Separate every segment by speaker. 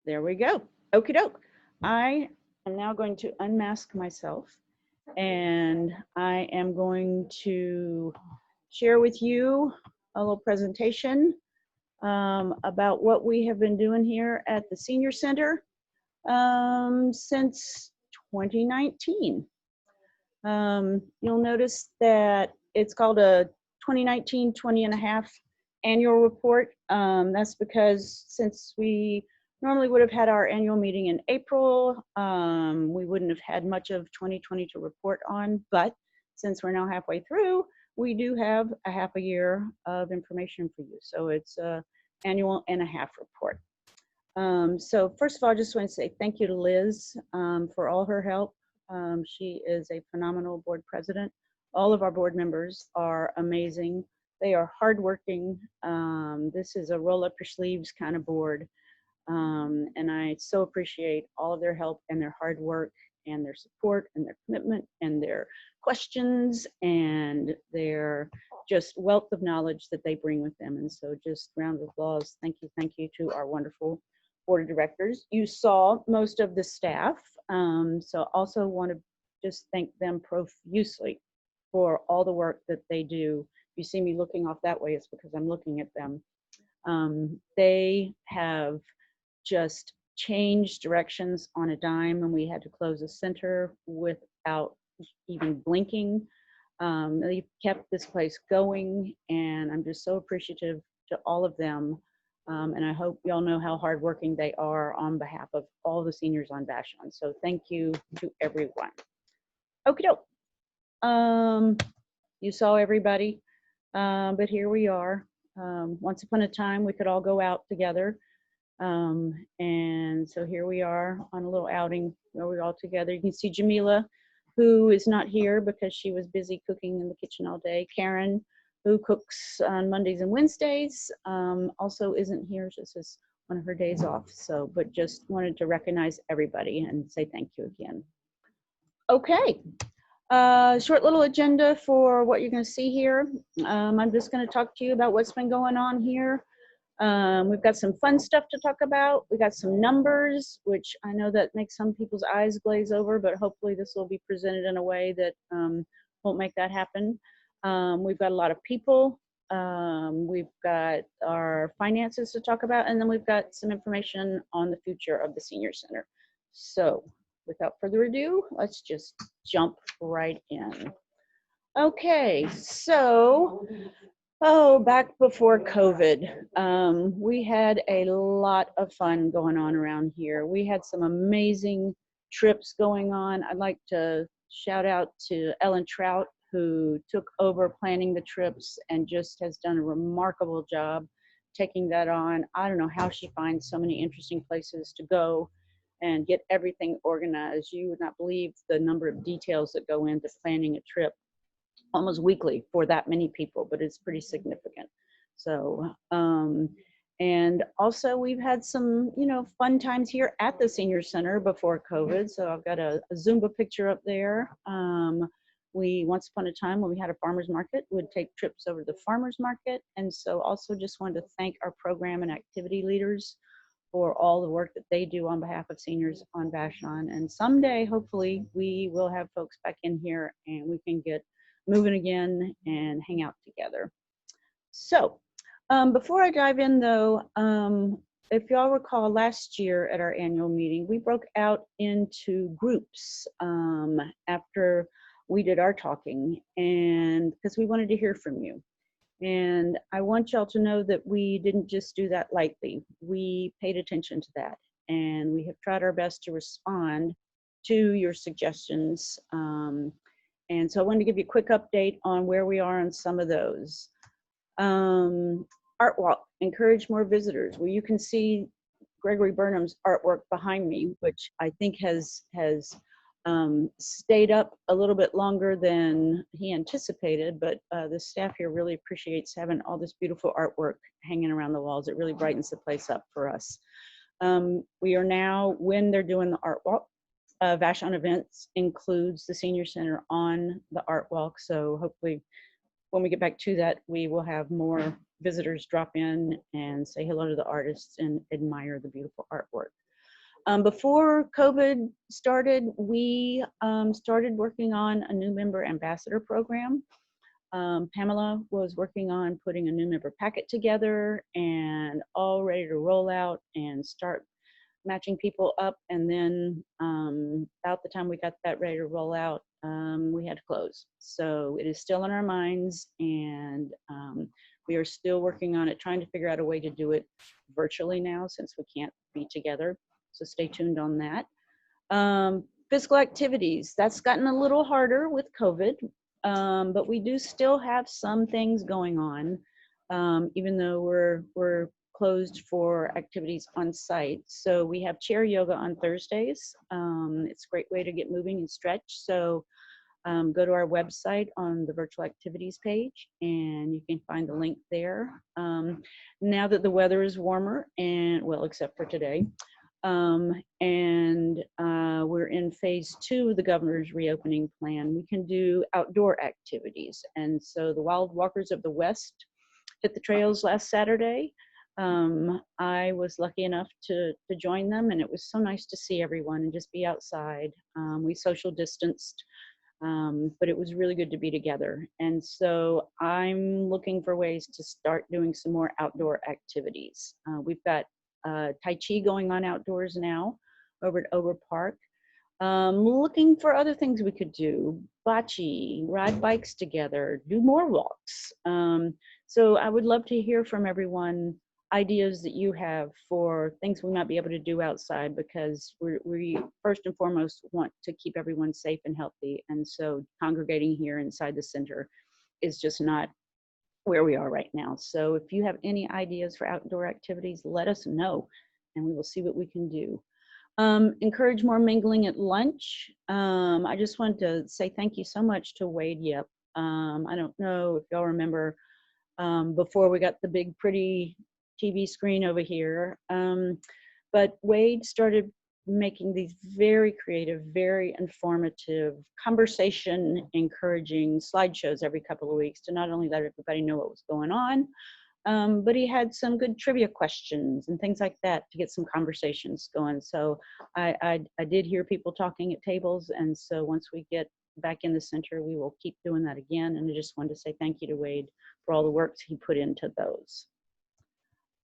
Speaker 1: There we go. Okie doke. I am now going to unmask myself and I am going to share with you a little presentation about what we have been doing here at the Senior Center since 2019. You'll notice that it's called a 2019 20 and a half annual report. That's because since we normally would have had our annual meeting in April, we wouldn't have had much of 2020 to report on, but since we're now halfway through, we do have a half a year of information for you. So it's an annual and a half report. So first of all, I just want to say thank you to Liz for all her help. She is a phenomenal board president. All of our board members are amazing. They are hardworking. This is a roll up your sleeves kind of board. And I so appreciate all of their help and their hard work and their support and their commitment and their questions and their just wealth of knowledge that they bring with them. And so just round of applause. Thank you to our wonderful board of directors. You saw most of the staff. So also want to just thank them profusely for all the work that they do. If you see me looking off that way, it's because I'm looking at them. They have just changed directions on a dime, and we had to close a center without even blinking. They kept this place going, and I'm just so appreciative to all of them. And I hope y'all know how hardworking they are on behalf of all the seniors on Vashon. So thank you to everyone. Okie doke. You saw everybody, but here we are. Once upon a time, we could all go out together. And so here we are on a little outing where we're all together. You can see Jamila, who is not here because she was busy cooking in the kitchen all day. Karen, who cooks on Mondays and Wednesdays, also isn't here. This is one of her days off. So, but just wanted to recognize everybody and say thank you again. Okay. Short little agenda for what you're going to see here. I'm just going to talk to you about what's been going on here. We've got some fun stuff to talk about. We got some numbers, which I know that makes some people's eyes glaze over, but hopefully this will be presented in a way that won't make that happen. We've got a lot of people. We've got our finances to talk about, and then we've got some information on the future of the Senior Center. So without further ado, let's just jump right in. Okay, so back before COVID, we had a lot of fun going on around here. We had some amazing trips going on. I'd like to shout out to Ellen Trout, who took over planning the trips and just has done a remarkable job taking that on. I don't know how she finds so many interesting places to go and get everything organized. You would not believe the number of details that go into planning a trip almost weekly for that many people, but it's pretty significant. So, and also we've had some, fun times here at the Senior Center before COVID. So I've got a Zumba picture up there. We, once upon a time when we had a farmer's market, would take trips over to the farmer's market. And so also just wanted to thank our program and activity leaders for all the work that they do on behalf of seniors on Vashon. And someday, hopefully, we will have folks back in here and we can get moving again and hang out together. So before I dive in though, if y'all recall last year at our annual meeting, we broke out into groups after we did our talking, and because we wanted to hear from you. And I want y'all to know that we didn't just do that lightly. We paid attention to that, and we have tried our best to respond to your suggestions. And so I wanted to give you a quick update on where we are on some of those. Art Walk, encourage more visitors. Well, you can see Gregory Burnham's artwork behind me, which I think has stayed up a little bit longer than he anticipated, but the staff here really appreciates having all this beautiful artwork hanging around the walls. It really brightens the place up for us. We are now, when they're doing the art walk, Vashon Events includes the Senior Center on the art walk. So hopefully when we get back to that, we will have more visitors drop in and say hello to the artists and admire the beautiful artwork. Before COVID started, we started working on a new member ambassador program. Pamela was working on putting a new member packet together and all ready to roll out and start matching people up. And then about the time we got that ready to roll out, we had to close. So it is still in our minds, and we are still working on it, trying to figure out a way to do it virtually now since we can't be together. So stay tuned on that. Physical activities, that's gotten a little harder with COVID, but we do still have some things going on, even though we're closed for activities on site. So we have chair yoga on Thursdays. It's a great way to get moving and stretch. So go to our website on the virtual activities page and you can find the link there. Now that the weather is warmer, and well, except for today, we're in phase 2 of the governor's reopening plan, we can do outdoor activities. And so the Wild Walkers of the West hit the trails last Saturday. I was lucky enough to join them, and it was so nice to see everyone and just be outside. We social distanced, but it was really good to be together. And so I'm looking for ways to start doing some more outdoor activities. We've got Tai Chi going on outdoors now over at Ober Park. Looking for other things we could do, bocce, ride bikes together, do more walks. So I would love to hear from everyone ideas that you have for things we might be able to do outside, because we first and foremost want to keep everyone safe and healthy. And so congregating here inside the center is just not where we are right now. So if you have any ideas for outdoor activities, let us know and we will see what we can do. Encourage more mingling at lunch. I just want to say thank you so much to Wade Yep. I don't know if y'all remember before we got the big pretty TV screen over here, but Wade started making these very creative, very informative, conversation encouraging slideshows every couple of weeks to not only let everybody know what was going on, but he had some good trivia questions and things like that to get some conversations going. So I did hear people talking at tables, and so once we get back in the center, we will keep doing that again. And I just wanted to say thank you to Wade for all the work he put into those.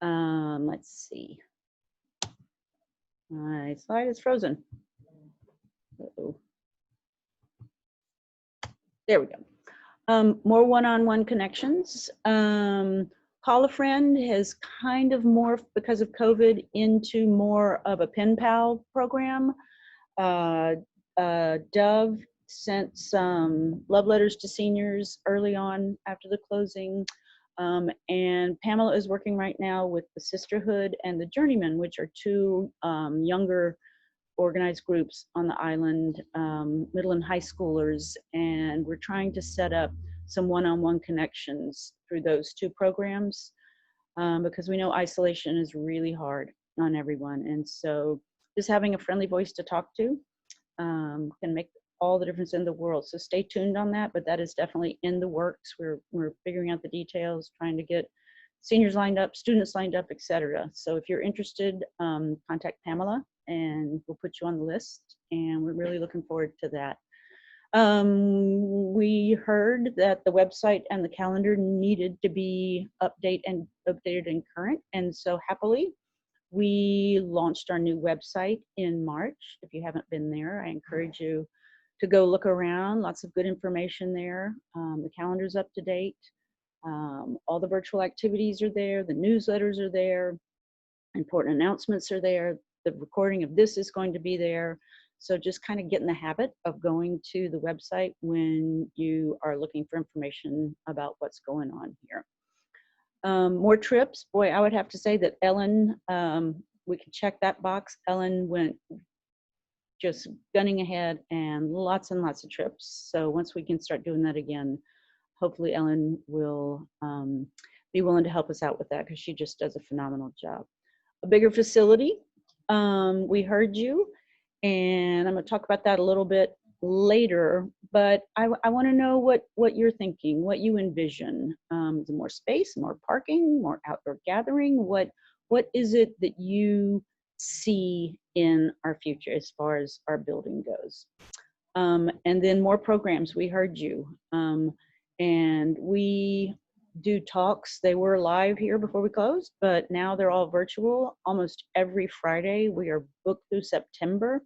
Speaker 1: Let's see. My slide is frozen. Uh-oh. There we go. More one-on-one connections. Call a Friend has kind of morphed because of COVID into more of a pen pal program. Dove sent some love letters to seniors early on after the closing. And Pamela is working right now with the Sisterhood and the Journeymen, which are two younger organized groups on the island, middle and high schoolers. And we're trying to set up some one-on-one connections through those two programs, because we know isolation is really hard on everyone. And so just having a friendly voice to talk to can make all the difference in the world. So stay tuned on that, but that is definitely in the works. We're figuring out the details, trying to get seniors lined up, students lined up, etc. So if you're interested, contact Pamela and we'll put you on the list, and we're really looking forward to that. We heard that the website and the calendar needed to be updated and current, and so happily we launched our new website in March. If you haven't been there, I encourage you to go look around. Lots of good information there. The calendar's up to date. All the virtual activities are there. The newsletters are there. Important announcements are there. The recording of this is going to be there. So just kind of get in the habit of going to the website when you are looking for information about what's going on here. More trips. Boy, I would have to say that Ellen, we can check that box. Ellen went just gunning ahead, and lots of trips. So once we can start doing that again, hopefully Ellen will be willing to help us out with that, because she just does a phenomenal job. A bigger facility. We heard you, and I'm going to talk about that a little bit later, but I want to know what you're thinking, what you envision. More space, more parking, more outdoor gathering. What is it that you see in our future as far as our building goes. And then more programs. We heard you. And we do talks. They were live here before we closed, but now they're all virtual. Almost every Friday. We are booked through September.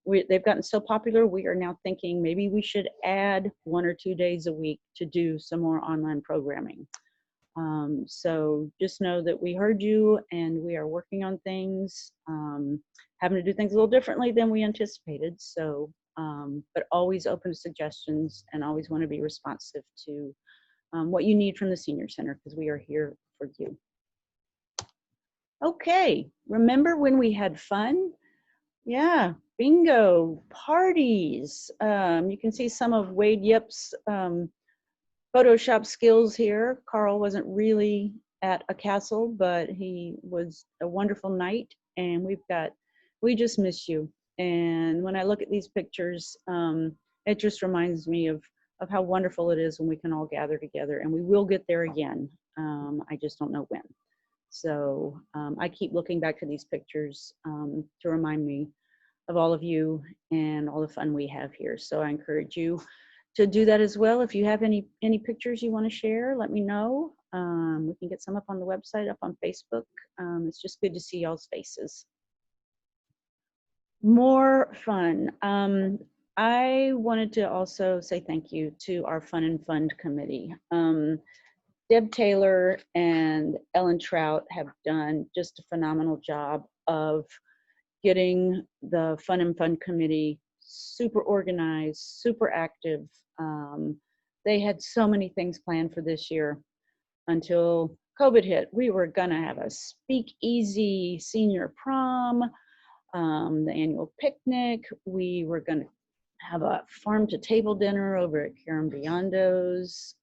Speaker 1: They've gotten so popular, we are now thinking maybe we should add 1 or 2 days a week to do some more online programming. So just know that we heard you and we are working on things, having to do things a little differently than we anticipated. So, but always open to suggestions and always want to be responsive to what you need from the Senior Center, because we are here for you. Okay, remember when we had fun? Yeah, bingo, parties. You can see some of Wade Yip's Photoshop skills here. Carl wasn't really at a castle, but he was a wonderful night, and we just miss you. And when I look at these pictures, it just reminds me of how wonderful it is when we can all gather together, and we will get there again. I just don't know when. So I keep looking back to these pictures to remind me of all of you and all the fun we have here. So I encourage you to do that as well. If you have any pictures you want to share, let me know. We can get some up on the website, up on Facebook. It's just good to see y'all's faces. More fun. I wanted to also say thank you to our Fun and Fund committee. Deb Taylor and Ellen Trout have done just a phenomenal job of getting the Fun and Fun committee super organized, super active. They had so many things planned for this year until COVID hit. We were gonna have a speakeasy senior prom, the annual picnic. We were gonna have a farm to table dinner over at Karen Biondo's.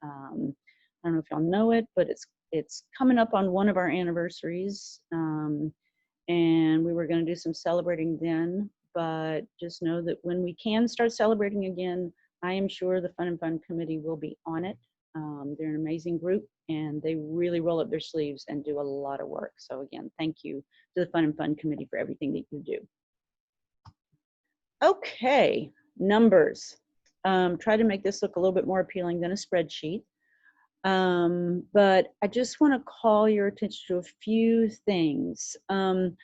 Speaker 1: I don't know if y'all know it, but it's coming up on one of our anniversaries. And we were going to do some celebrating then, but just know that when we can start celebrating again, I am sure the Fun and Fun committee will be on it. They're an amazing group, and they really roll up their sleeves and do a lot of work. So again, thank you to the Fun and Fun committee for everything that you do. Okay, numbers. Try to make this look a little bit more appealing than a spreadsheet. But I just want to call your attention to a few things. The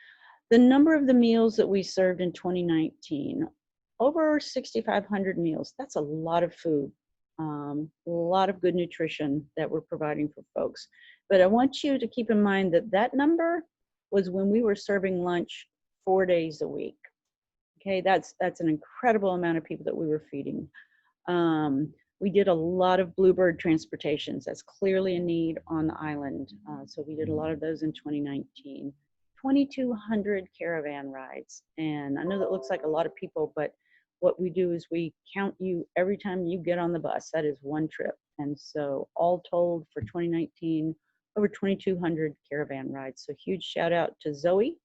Speaker 1: number of the meals that we served in 2019, over 6,500 meals. That's a lot of food, a lot of good nutrition that we're providing for folks. But I want you to keep in mind that that number was when we were serving lunch 4 days a week. Okay, that's an incredible amount of people that we were feeding. We did a lot of bluebird transportations. That's clearly a need on the island. So we did a lot of those in 2019. 2,200 caravan rides. And I know that looks like a lot of people, but what we do is we count you every time you get on the bus. That is one trip. And so all told for 2019, over 2,200 caravan rides. So huge shout out to Zoe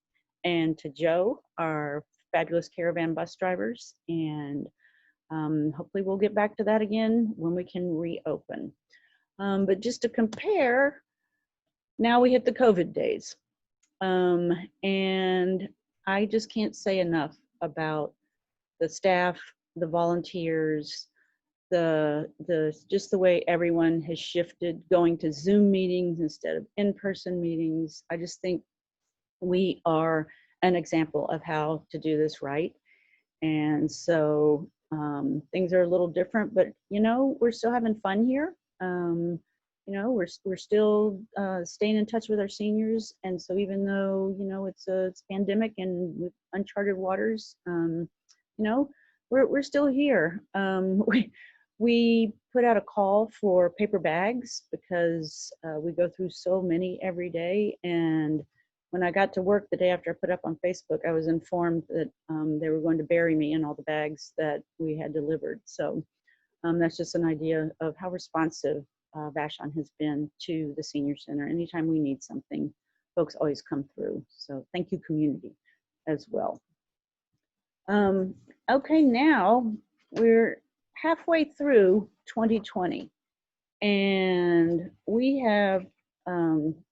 Speaker 1: and to Joe, our fabulous caravan bus drivers. And hopefully we'll get back to that again when we can reopen. But just to compare, now we hit the COVID days. And I just can't say enough about the staff, the volunteers, just the way everyone has shifted, going to Zoom meetings instead of in-person meetings. I just think we are an example of how to do this right. And so things are a little different, but you know, we're still having fun here. You know, we're still staying in touch with our seniors. And so even though, you know, it's pandemic and with uncharted waters, you know, we're still here. We put out a call for paper bags because we go through so many every day. And when I got to work the day after I put up on Facebook, I was informed that they were going to bury me in all the bags that we had delivered. So that's just an idea of how responsive Vashon has been to the Senior Center. Anytime we need something, folks always come through. So thank you, community, as well. Okay, now we're halfway through 2020, and we have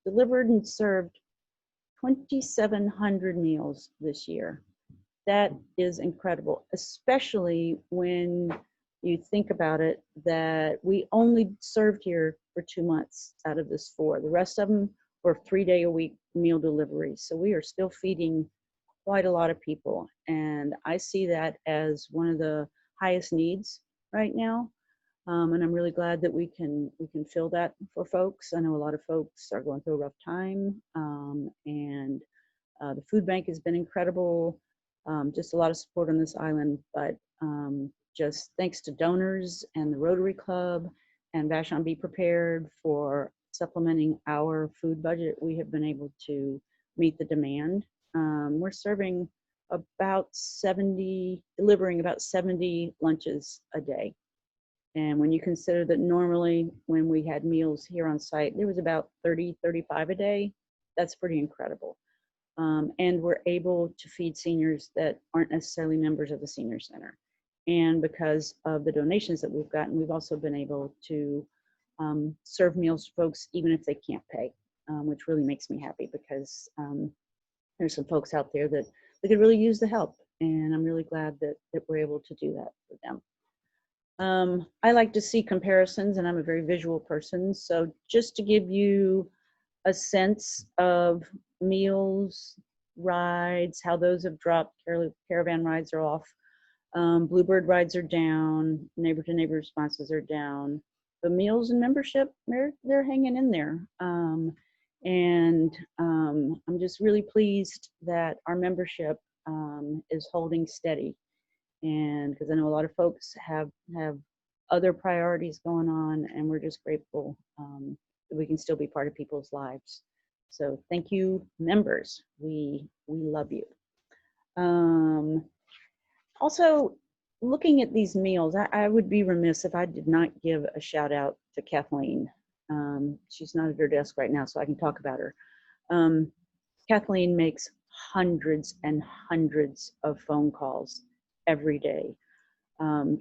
Speaker 1: delivered and served 2,700 meals this year. that is incredible, especially when you think about it, that we only served here for 2 months out of this 4. The rest of them were 3-day-a-week meal deliveries. So we are still feeding quite a lot of people. And I see that as one of the highest needs right now. And I'm really glad that we can fill that for folks. I know a lot of folks are going through a rough time, and the food bank has been incredible. Just a lot of support on this island, but just thanks to donors and the Rotary Club and Vashon Be Prepared for supplementing our food budget, we have been able to meet the demand. We're serving about 70, delivering about 70 lunches a day. And when you consider that normally when we had meals here on site, there was about 30, 35 a day, that's pretty incredible. And we're able to feed seniors that aren't necessarily members of the senior center. And because of the donations that we've gotten, we've also been able to serve meals to folks even if they can't pay, which really makes me happy, because there's some folks out there that could really use the help. And I'm really glad that we're able to do that for them. I like to see comparisons, and I'm a very visual person. So just to give you a sense of meals, rides, how those have dropped. Caravan rides are off. Bluebird rides are down. Neighbor to neighbor responses are down. The meals and membership, they're hanging in there. And I'm just really pleased that our membership is holding steady. And because I know a lot of folks have other priorities going on, and we're just grateful that we can still be part of people's lives. So thank you, members. We love you. Also, looking at these meals, I would be remiss if I did not give a shout out to Kathleen. She's not at her desk right now, so I can talk about her. Kathleen makes hundreds and hundreds of phone calls every day.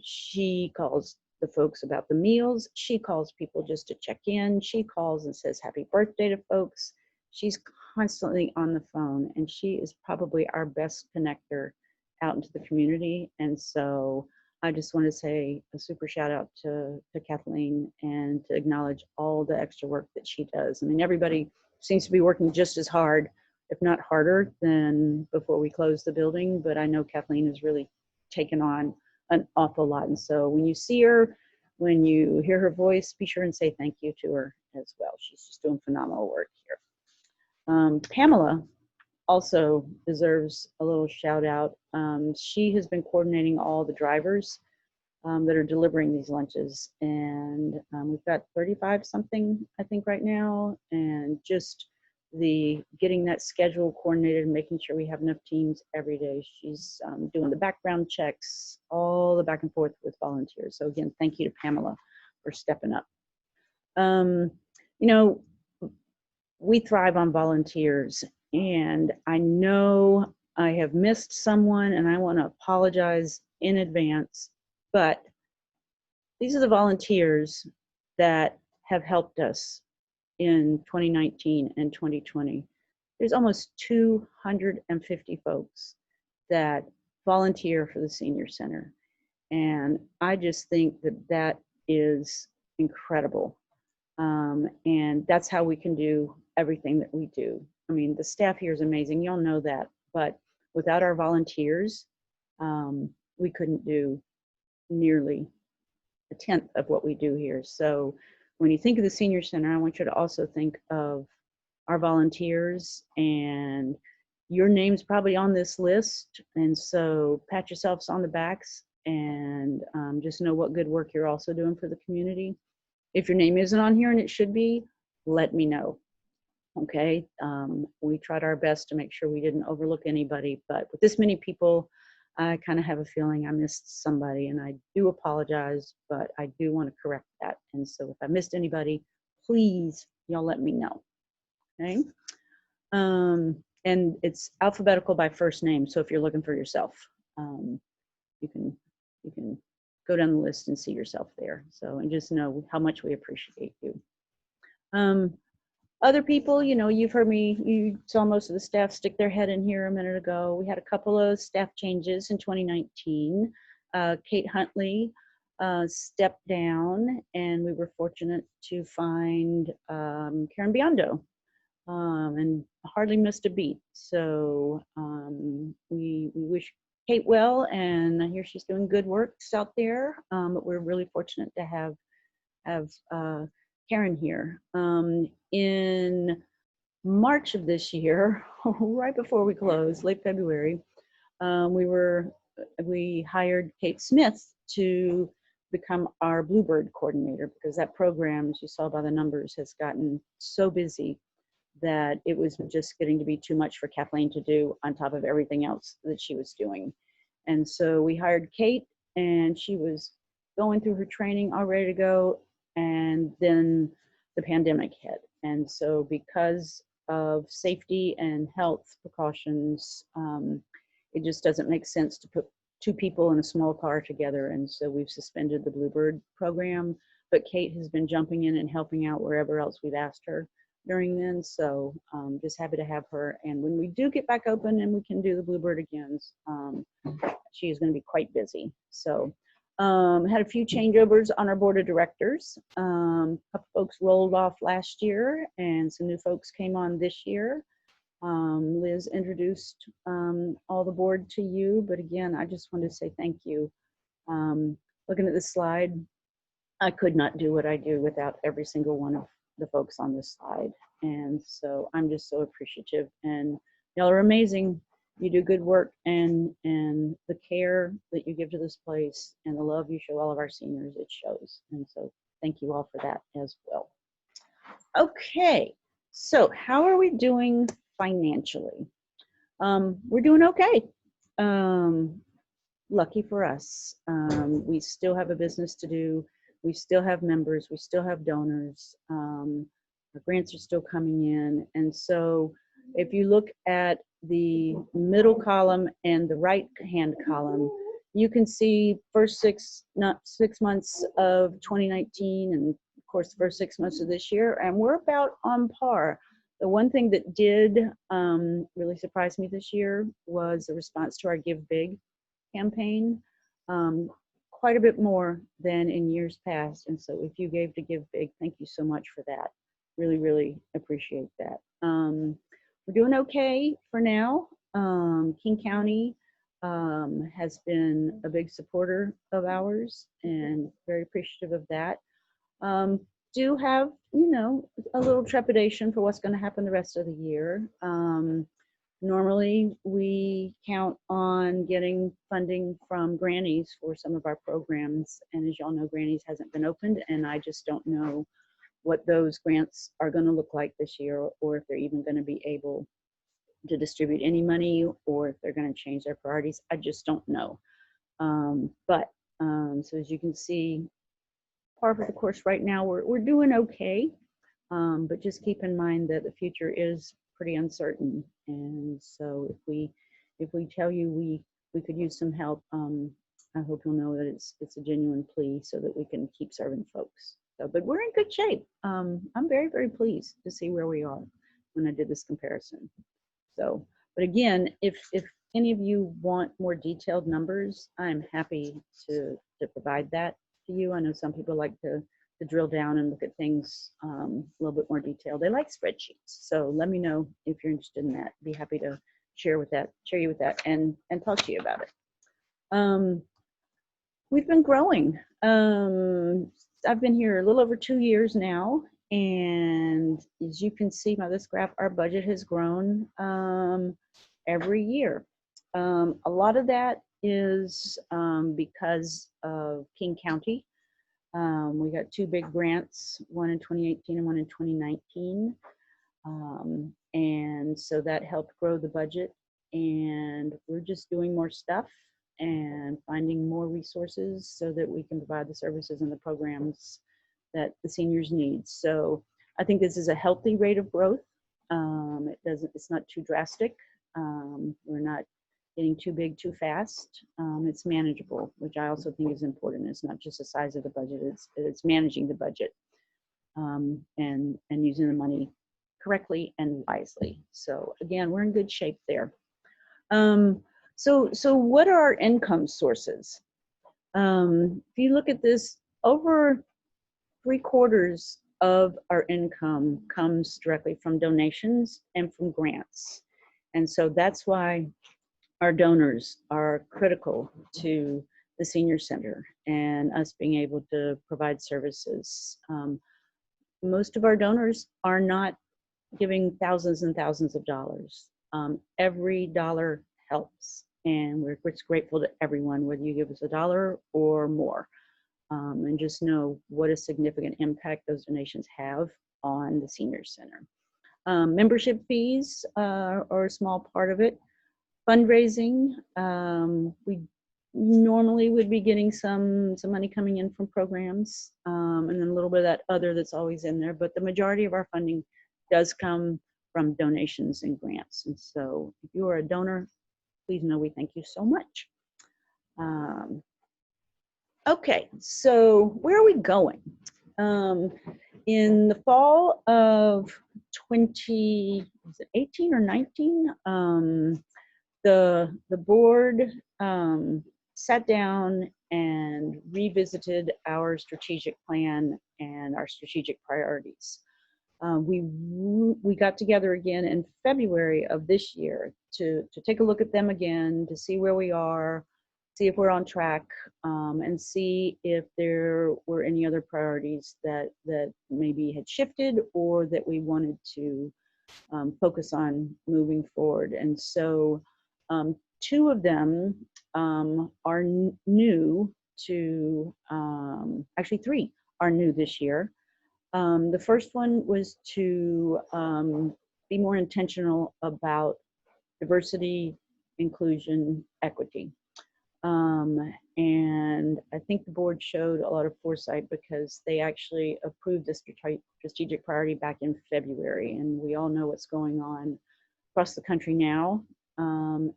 Speaker 1: She calls the folks about the meals. She calls people just to check in. She calls and says happy birthday to folks. She's constantly on the phone, and she is probably our best connector out into the community. And so I just want to say a super shout out to Kathleen, and to acknowledge all the extra work that she does. I mean, everybody seems to be working just as hard, if not harder, than before we closed the building. But I know Kathleen has really taken on an awful lot. And so when you see her, when you hear her voice, be sure and say thank you to her as well. She's just doing phenomenal work here. Pamela also deserves a little shout out. She has been coordinating all the drivers that are delivering these lunches. And we've got 35 something, I think, right now. And just getting that schedule coordinated and making sure we have enough teams every day. She's doing the background checks, all the back and forth with volunteers. So again, thank you to Pamela for stepping up. You know, we thrive on volunteers, and I know I have missed someone, and I want to apologize in advance, but these are the volunteers that have helped us in 2019 and 2020. There's almost 250 folks that volunteer for the Senior Center. And I just think that is incredible. And that's how we can do everything that we do. I mean, the staff here is amazing. Y'all know that. But without our volunteers, we couldn't do nearly a tenth of what we do here. So when you think of the Senior Center, I want you to also think of our volunteers, and your name's probably on this list. And so pat yourselves on the backs, and just know what good work you're also doing for the community. If your name isn't on here, and it should be, let me know. Okay, we tried our best to make sure we didn't overlook anybody, but with this many people, I kind of have a feeling I missed somebody, and I do apologize, but I do want to correct that. And so if I missed anybody, please, y'all let me know. Okay. And it's alphabetical by first name. So if you're looking for yourself, you can go down the list and see yourself there. So, and just know how much we appreciate you. Other people, you know, you've heard me, you saw most of the staff stick their head in here a minute ago. We had a couple of staff changes in 2019. Kate Huntley stepped down, and we were fortunate to find Karen Biondo, and hardly missed a beat. So we wish Kate well, and I hear she's doing good works out there. But we're really fortunate to have Karen here. In March of this year, right before we closed, late February, we hired Kate Smith to become our Bluebird coordinator, because that program, as you saw by the numbers, has gotten so busy that it was just getting to be too much for Kathleen to do on top of everything else that she was doing. And so we hired Kate, and she was going through her training all ready to go, and then the pandemic hit. And so because of safety and health precautions, it just doesn't make sense to put two people in a small car together. And so we've suspended the Bluebird program, but Kate has been jumping in and helping out wherever else we've asked her during then. So just happy to have her. And when we do get back open and we can do the Bluebird again, she is going to be quite busy. So had a few changeovers on our board of directors. A couple folks rolled off last year, and some new folks came on this year. Liz introduced all the board to you, but again, I just wanted to say thank you. Looking at this slide, I could not do what I do without every single one of the folks on this slide. And so I'm just so appreciative, and y'all are amazing. You do good work, and the care that you give to this place and the love you show all of our seniors, it shows. And so thank you all for that as well. Okay, so how are we doing financially? We're doing okay. Lucky for us. We still have a business to do. We still have members. We still have donors. Our grants are still coming in. And so if you look at the middle column and the right hand column, you can see first 6 months of 2019, and of course the first 6 months of this year, and we're about on par. The one thing that did really surprise me this year was the response to our Give Big campaign. Quite a bit more than in years past. And so if you gave to Give Big, thank you so much for that. Really, really appreciate that. We're doing okay for now. King County has been a big supporter of ours, and very appreciative of that. Do have, you know, a little trepidation for what's going to happen the rest of the year. Normally, we count on getting funding from Granny's for some of our programs. And as y'all know, Granny's hasn't been opened, and I just don't know what those grants are going to look like this year, or if they're even going to be able to distribute any money, or if they're going to change their priorities. I just don't know. So as you can see, par for the course right now, we're doing okay. But just keep in mind that the future is pretty uncertain. And so if we tell you we could use some help, I hope you'll know that it's a genuine plea so that we can keep serving folks. So, but we're in good shape. I'm very, very pleased to see where we are when I did this comparison. So, but again, if any of you want more detailed numbers, I'm happy to provide that to you. I know some people like to drill down and look at things a little bit more detailed. They like spreadsheets. So let me know if you're interested in that. Be happy to share you with that and talk to you about it. We've been growing. I've been here a little over 2 years now, and as you can see by this graph, our budget has grown every year. A lot of that is because of King County. We got 2 big grants, one in 2018 and one in 2019. And so that helped grow the budget, and we're just doing more stuff and finding more resources so that we can provide the services and the programs that the seniors need. So I think this is a healthy rate of growth. It's not too drastic. We're not getting too big too fast. It's manageable, which I also think is important. It's not just the size of the budget, it's managing the budget and using the money correctly and wisely. So again, we're in good shape there. So what are our income sources? If you look at this, over 3/4 of our income comes directly from donations and from grants. And so that's why our donors are critical to the senior center and us being able to provide services. Most of our donors are not giving thousands and thousands of dollars. Every dollar helps, and we're grateful to everyone, whether you give us $1 or more. And just know what a significant impact those donations have on the senior center. Membership fees are a small part of it. Fundraising, we normally would be getting some money coming in from programs, and then a little bit of that other that's always in there, but the majority of our funding does come from donations and grants. And so if you are a donor, please know we thank you so much. Okay, so where are we going? In the fall of 2018 or 19, the board sat down and revisited our strategic plan and our strategic priorities. We got together again in February of this year to take a look at them again, to see where we are, see if we're on track, and see if there were any other priorities that maybe had shifted or that we wanted to focus on moving forward. And so 2 of them are new to, actually 3 are new this year. The first one was to be more intentional about diversity, inclusion, equity. And I think the board showed a lot of foresight because they actually approved this strategic priority back in February, and we all know what's going on across the country now.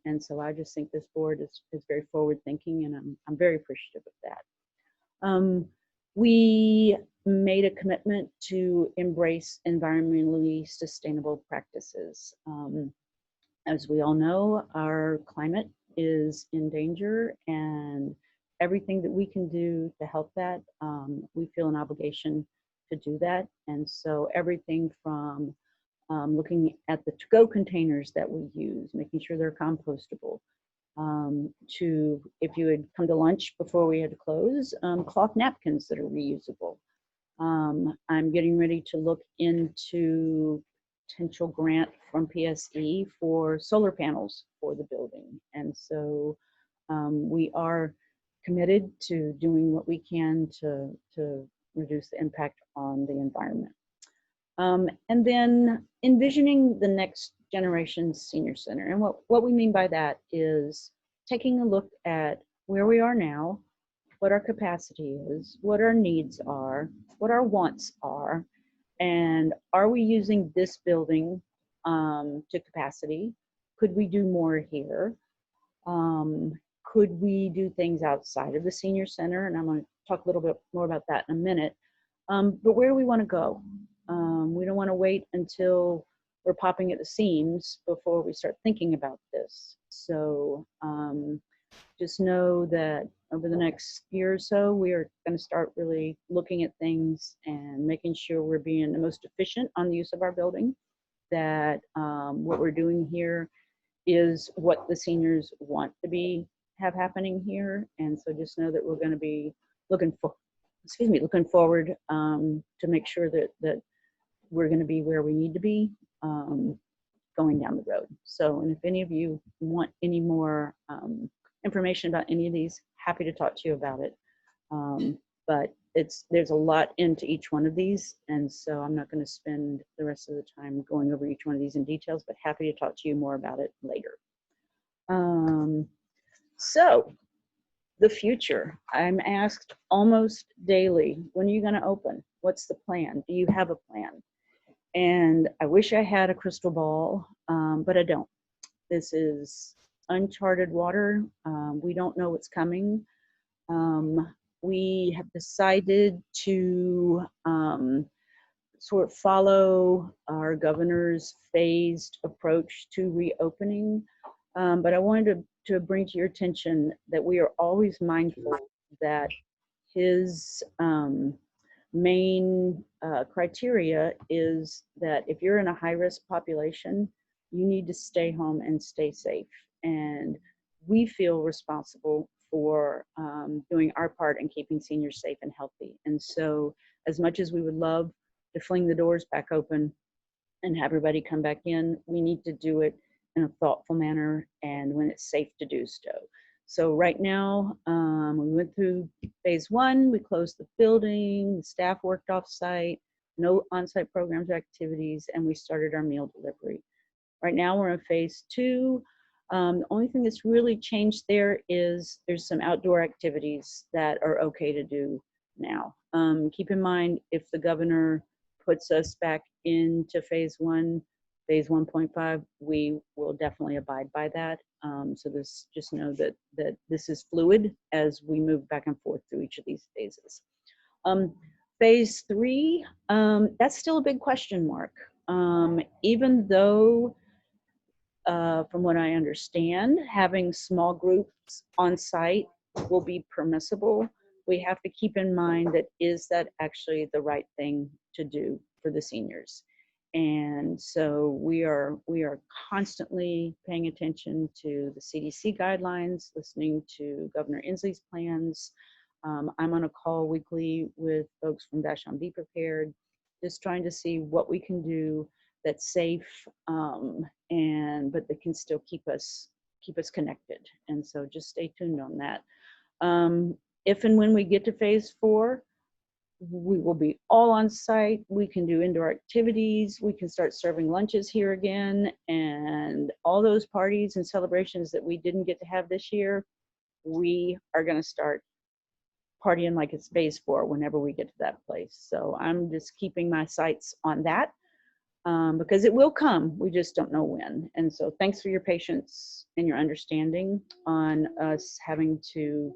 Speaker 1: And so I just think this board is very forward thinking, and I'm very appreciative of that. We made a commitment to embrace environmentally sustainable practices. As we all know, our climate is in danger, and everything that we can do to help that, we feel an obligation to do that. And so everything from looking at the to-go containers that we use, making sure they're compostable, to, if you had come to lunch before we had to close, cloth napkins that are reusable. I'm getting ready to look into potential grant from PSE for solar panels for the building. And so we are committed to doing what we can to reduce the impact on the environment. And then envisioning the next generation senior center. And what we mean by that is taking a look at where we are now, what our capacity is, what our needs are, what our wants are, and are we using this building to capacity? Could we do more here? Could we do things outside of the senior center? And I'm going to talk a little bit more about that in a minute. But where do we want to go? We don't want to wait until we're popping at the seams before we start thinking about this. So just know that over the next year or so, we are going to start really looking at things and making sure we're being the most efficient on the use of our building, that what we're doing here is what the seniors want to have happening here. And so just know that we're going to be looking forward to make sure that we're going to be where we need to be going down the road. So, and if any of you want any more information about any of these, happy to talk to you about it. But there's a lot into each one of these, and so I'm not going to spend the rest of the time going over each one of these in details, but happy to talk to you more about it later. So the future, I'm asked almost daily, when are you going to open? What's the plan? Do you have a plan? And I wish I had a crystal ball, but I don't. This is uncharted water. We don't know what's coming. We have decided to sort of follow our governor's phased approach to reopening. But I wanted to bring to your attention that we are always mindful that his main criteria is that if you're in a high-risk population, you need to stay home and stay safe. And we feel responsible for doing our part in keeping seniors safe and healthy. And so as much as we would love to fling the doors back open and have everybody come back in, we need to do it in a thoughtful manner and when it's safe to do so. So right now, we went through phase one, we closed the building, the staff worked off-site, no on-site programs or activities, and we started our meal delivery. Right now we're in phase two. The only thing that's really changed there is there's some outdoor activities that are okay to do now. Keep in mind, if the governor puts us back into phase 1.5, we will definitely abide by that. So this, just know that this is fluid as we move back and forth through each of these phases. Phase 3, that's still a big question mark. Even though, from what I understand, having small groups on site will be permissible, we have to keep in mind that is that actually the right thing to do for the seniors? And so we are constantly paying attention to the CDC guidelines, listening to Governor Inslee's plans. I'm on a call weekly with folks from Vashon Be Prepared, just trying to see what we can do that's safe, but that can still keep us connected. And so just stay tuned on that. If and when we get to phase 4, we will be all on site. We can do indoor activities. We can start serving lunches here again, and all those parties and celebrations that we didn't get to have this year, we are going to start partying like it's phase 4 whenever we get to that place. So I'm just keeping my sights on that, because it will come. We just don't know when. And so thanks for your patience and your understanding on us having to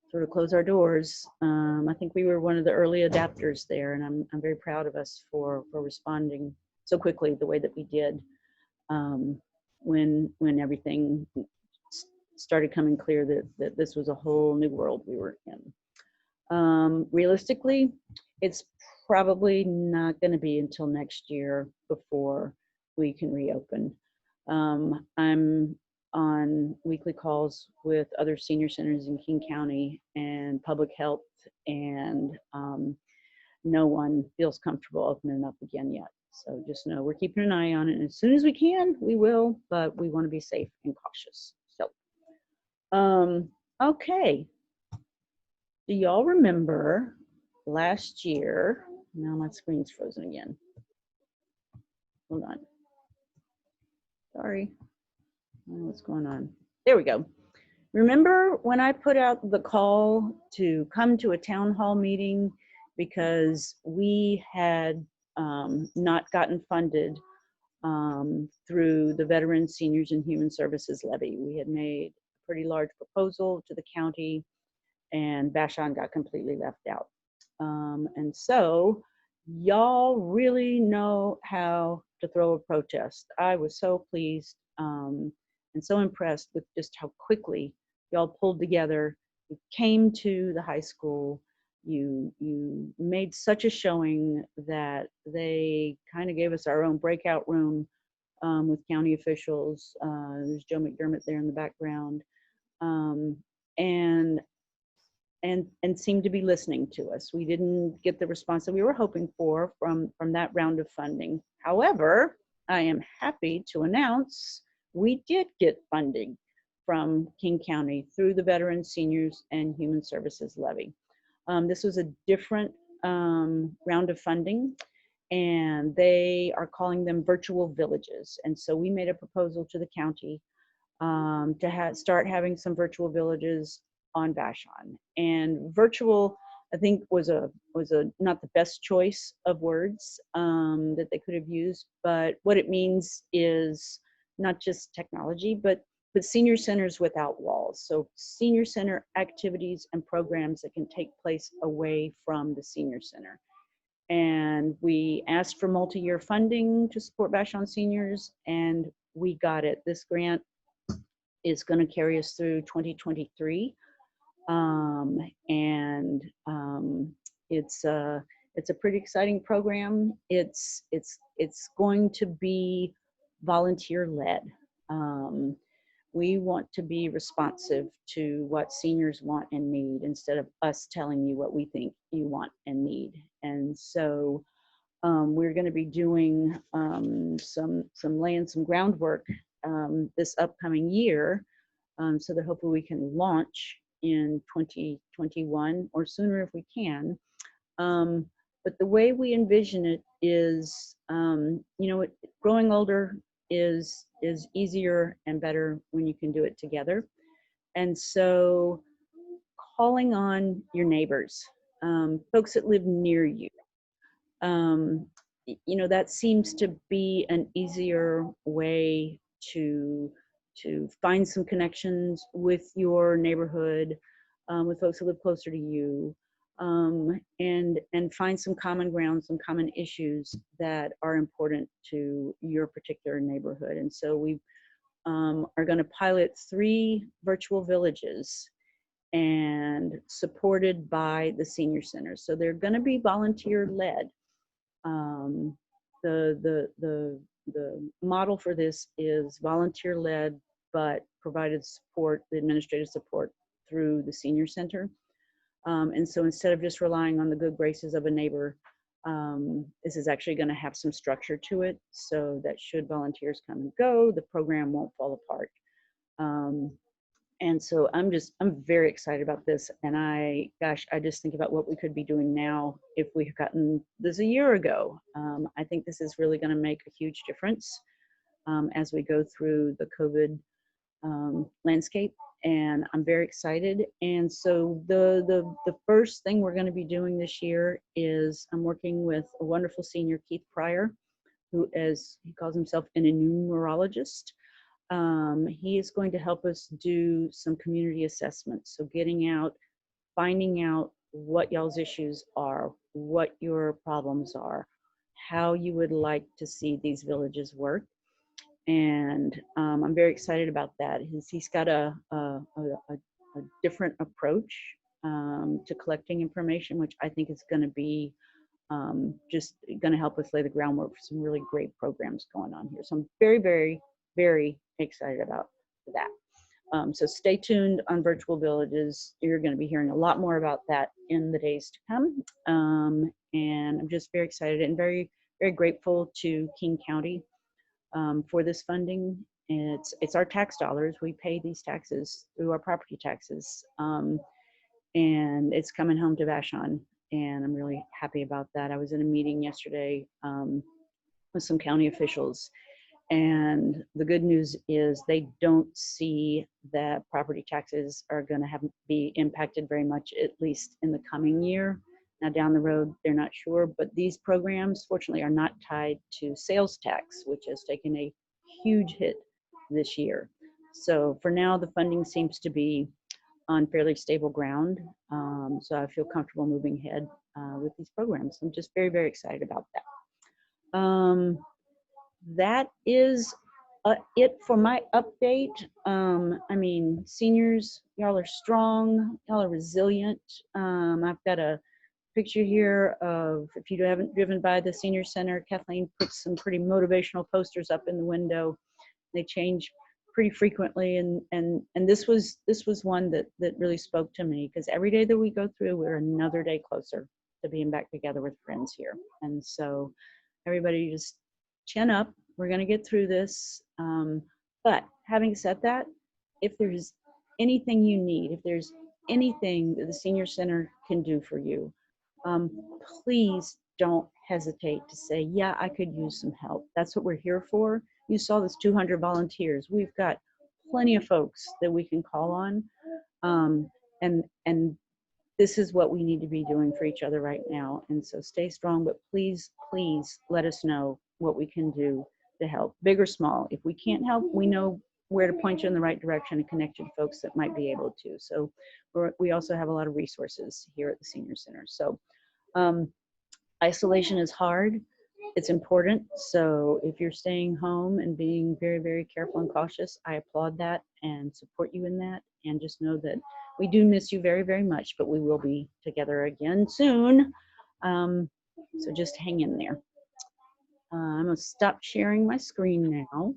Speaker 1: sort of close our doors. I think we were one of the early adapters there, and I'm very proud of us for responding so quickly the way that we did, when everything started coming clear that this was a whole new world we were in. Realistically, it's probably not going to be until next year before we can reopen. I'm on weekly calls with other senior centers in King County and public health, and no one feels comfortable opening up again yet. So just know we're keeping an eye on it, and as soon as we can, we will, but we want to be safe and cautious. So, okay. Do y'all remember last year? Now my screen's frozen again. Hold on. Sorry. I don't know what's going on. There we go. Remember when I put out the call to come to a town hall meeting because we had not gotten funded through the Veterans, Seniors, and Human Services levy? We had made a pretty large proposal to the county, and Vashon got completely left out. And so y'all really know how to throw a protest. I was so pleased and so impressed with just how quickly y'all pulled together. You came to the high school. You made such a showing that they kind of gave us our own breakout room with county officials. There's Joe McDermott there in the background, and seemed to be listening to us. We didn't get the response that we were hoping for from that round of funding. However, I am happy to announce we did get funding from King County through the Veterans, Seniors, and Human Services levy. This was a different round of funding, and they are calling them virtual villages. And so we made a proposal to the county to start having some virtual villages on Vashon. And virtual, I think, was a not the best choice of words that they could have used, but what it means is not just technology, but senior centers without walls. So senior center activities and programs that can take place away from the senior center. And we asked for multi-year funding to support Vashon seniors, and we got it. This grant is going to carry us through 2023. And it's a pretty exciting program. It's going to be volunteer led. We want to be responsive to what seniors want and need instead of us telling you what we think you want and need. And so we're going to be doing laying some groundwork this upcoming year, so that hopefully we can launch in 2021 or sooner if we can. But the way we envision it is, growing older is easier and better when you can do it together. And so calling on your neighbors, folks that live near you, that seems to be an easier way to find some connections with your neighborhood, with folks who live closer to you, and find some common ground, some common issues that are important to your particular neighborhood. And so we are going to pilot 3 virtual villages and supported by the senior centers. So they're going to be volunteer led. The model for this is volunteer led, but provided support, the administrative support, through the senior center. And so instead of just relying on the good graces of a neighbor, this is actually going to have some structure to it, so that should volunteers come and go, the program won't fall apart. And so I'm very excited about this. And I just think about what we could be doing now if we had gotten this a year ago. I think this is really going to make a huge difference as we go through the COVID landscape. And I'm very excited. And so the first thing we're going to be doing this year is I'm working with a wonderful senior, Keith Pryor, who, as he calls himself, an enumerologist. He is going to help us do some community assessments. So getting out, finding out what y'all's issues are, what your problems are, how you would like to see these villages work. And I'm very excited about that. He's got a different approach to collecting information, which I think is going to be just going to help us lay the groundwork for some really great programs going on here. So I'm very, very, very excited about that. So stay tuned on virtual villages. You're going to be hearing a lot more about that in the days to come. And I'm just very excited and very, very grateful to King County for this funding. It's our tax dollars. We pay these taxes through our property taxes. And it's coming home to Vashon. And I'm really happy about that. I was in a meeting yesterday with some county officials. And the good news is they don't see that property taxes are going to be impacted very much, at least in the coming year. Now down the road, they're not sure, but these programs, fortunately, are not tied to sales tax, which has taken a huge hit this year. So for now, the funding seems to be on fairly stable ground. So I feel comfortable moving ahead with these programs. I'm just very, very excited about that. That is it for my update. I mean, seniors, y'all are strong, y'all are resilient. I've got a picture here of, if you haven't driven by the senior center, Kathleen puts some pretty motivational posters up in the window. They change pretty frequently, and this was one that really spoke to me, because every day that we go through, we're another day closer to being back together with friends here. And so everybody just chin up. We're going to get through this. But having said that, if there's anything you need, if there's anything that the senior center can do for you, please don't hesitate to say, yeah, I could use some help. That's what we're here for. You saw this 200 volunteers. We've got plenty of folks that we can call on. And this is what we need to be doing for each other right now. And so stay strong, but please, please let us know what we can do to help, big or small. If we can't help, we know where to point you in the right direction and connect you to folks that might be able to. So we also have a lot of resources here at the Senior Center. So Isolation is hard. It's important. So if you're staying home and being very, very careful and cautious, I applaud that and support you in that. And just know that we do miss you very, very much, but we will be together again soon. So just hang in there. I'm going to stop sharing my screen now.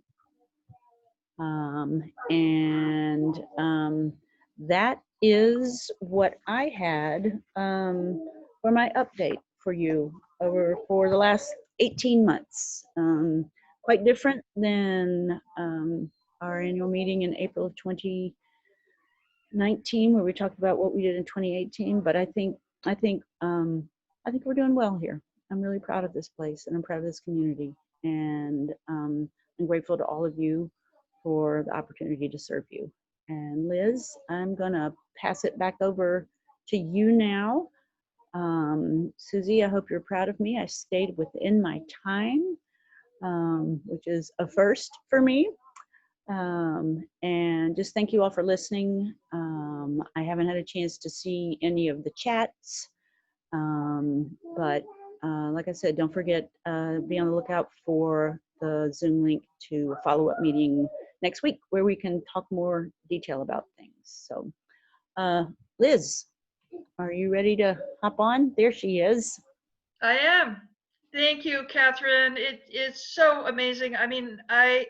Speaker 1: That is what I had for my update for you for the last 18 months. Quite different than our annual meeting in April of 2019, where we talked about what we did in 2018. But I think we're doing well here. I'm really proud of this place, and I'm proud of this community, and I'm grateful to all of you for the opportunity to serve you. And Liz, I'm gonna pass it back over to you now. Susie, I hope you're proud of me. I stayed within my time, which is a first for me. And just thank you all for listening. I haven't had a chance to see any of the chats, but like I said, don't forget, be on the lookout for the Zoom link to a follow-up meeting next week where we can talk more detail about things. So Liz, are you ready to hop on? There she is.
Speaker 2: I am. Thank you, Catherine. It is so amazing. I mean, I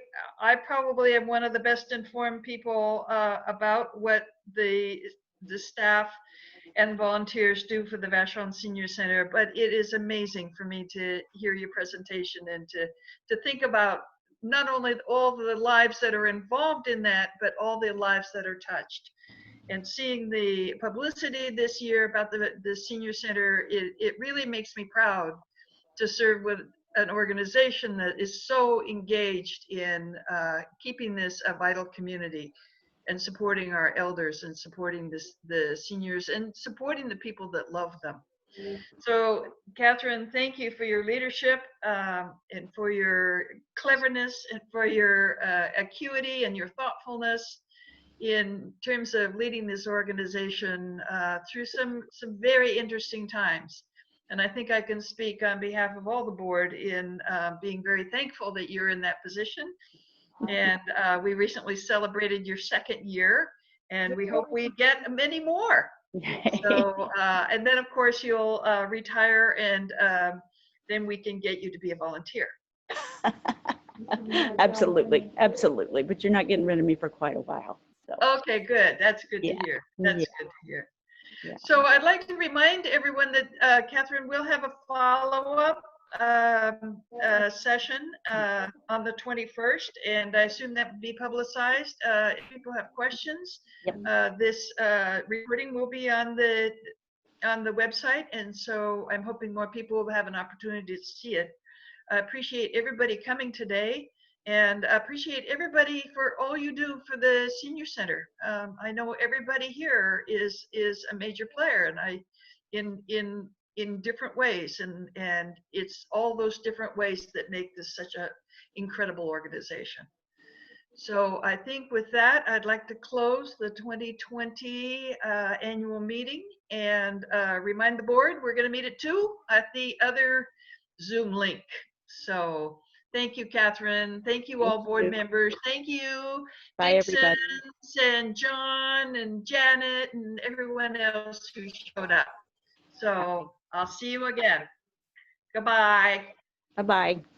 Speaker 2: probably am one of the best informed people about what the staff and volunteers do for the Vashon Senior Center, but it is amazing for me to hear your presentation and to think about not only all the lives that are involved in that, but all the lives that are touched. And seeing the publicity this year about the Senior Center, it really makes me proud to serve with an organization that is so engaged in keeping this a vital community and supporting our elders and supporting the seniors and supporting the people that love them. So, Catherine, thank you for your leadership and for your cleverness and for your acuity and your thoughtfulness in terms of leading this organization through some very interesting times. And I think I can speak on behalf of all the board in being very thankful that you're in that position. And we recently celebrated your second year, and we hope we get many more. So, and then of course you'll retire, and then we can get you to be a volunteer.
Speaker 1: Absolutely, absolutely. But you're not getting rid of me for quite a while. So.
Speaker 2: Okay, good. That's good to hear. That's good to hear. Yeah. So I'd like to remind everyone that Catherine will have a follow-up session on the 21st, and I assume that will be publicized. If people have questions, this recording will be on the website, and so I'm hoping more people will have an opportunity to see it. I appreciate everybody coming today, and appreciate everybody for all you do for the Senior Center. I know everybody here is a major player, and in different ways, and it's all those different ways that make this such an incredible organization. So I think with that, I'd like to close the 2020 annual meeting and remind the board we're going to meet at 2 at the other Zoom link. So thank you, Catherine. Thank you, all board members. Thank you, Dixon and John and Janet and everyone else who showed up. So I'll see you again. Goodbye.
Speaker 1: Bye-bye.